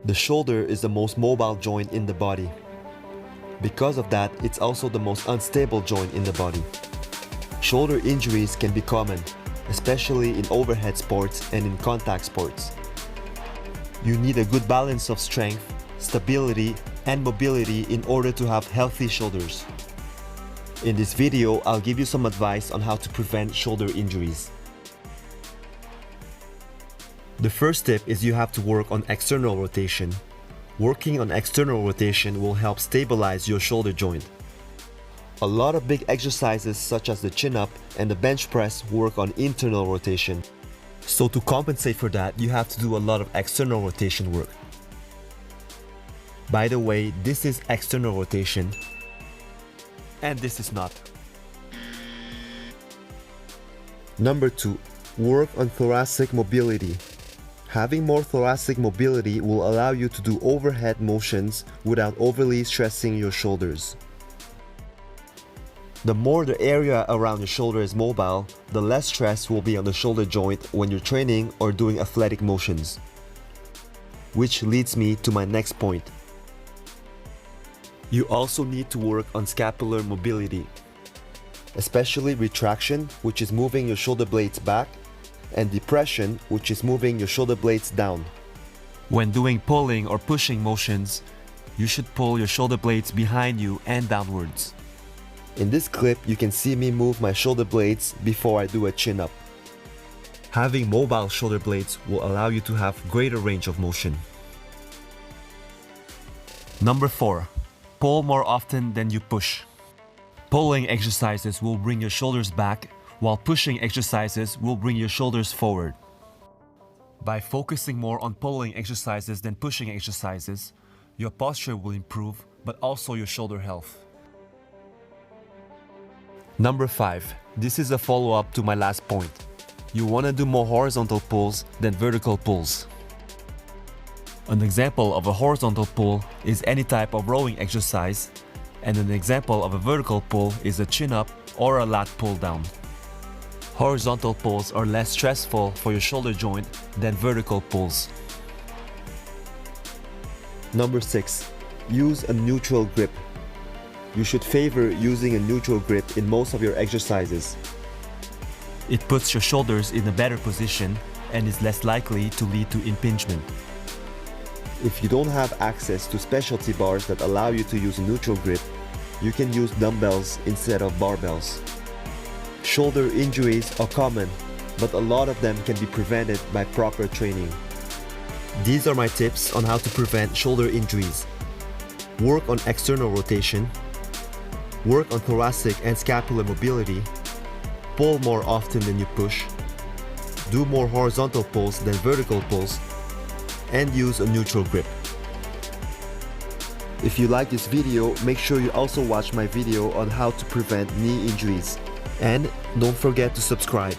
The shoulder is the most mobile joint in the body. Because of that, it's also the most unstable joint in the body. Shoulder injuries can be common, especially in overhead sports and in contact sports. You need a good balance of strength, stability, and mobility in order to have healthy shoulders. In this video, I'll give you some advice on how to prevent shoulder injuries. The first tip is you have to work on external rotation. Working on external rotation will help stabilize your shoulder joint. A lot of big exercises such as the chin-up and the bench press work on internal rotation. So to compensate for that, you have to do a lot of external rotation work. By the way, this is external rotation, and this is not. Number 2, work on thoracic mobility. Having more thoracic mobility will allow you to do overhead motions without overly stressing your shoulders. The more the area around your shoulder is mobile, the less stress will be on the shoulder joint when you're training or doing athletic motions. Which leads me to my next point. You also need to work on scapular mobility, especially retraction, which is moving your shoulder blades back, and depression, which is moving your shoulder blades down. When doing pulling or pushing motions, you should pull your shoulder blades behind you and downwards. In this clip, you can see me move my shoulder blades before I do a chin-up. Having mobile shoulder blades will allow you to have greater range of motion. Number 4. Pull more often than you push. Pulling exercises will bring your shoulders back, while pushing exercises will bring your shoulders forward. By focusing more on pulling exercises than pushing exercises, your posture will improve, but also your shoulder health. Number 5. This is a follow-up to my last point. You want to do more horizontal pulls than vertical pulls. An example of a horizontal pull is any type of rowing exercise, and an example of a vertical pull is a chin-up or a lat pull-down. Horizontal pulls are less stressful for your shoulder joint than vertical pulls. Number 6. Use a neutral grip. You should favor using a neutral grip in most of your exercises. It puts your shoulders in a better position and is less likely to lead to impingement. If you don't have access to specialty bars that allow you to use a neutral grip, you can use dumbbells instead of barbells. Shoulder injuries are common, but a lot of them can be prevented by proper training. These are my tips on how to prevent shoulder injuries. Work on external rotation, work on thoracic and scapular mobility, pull more often than you push, do more horizontal pulls than vertical pulls, and use a neutral grip. If you like this video, make sure you also watch my video on how to prevent knee injuries. And don't forget to subscribe.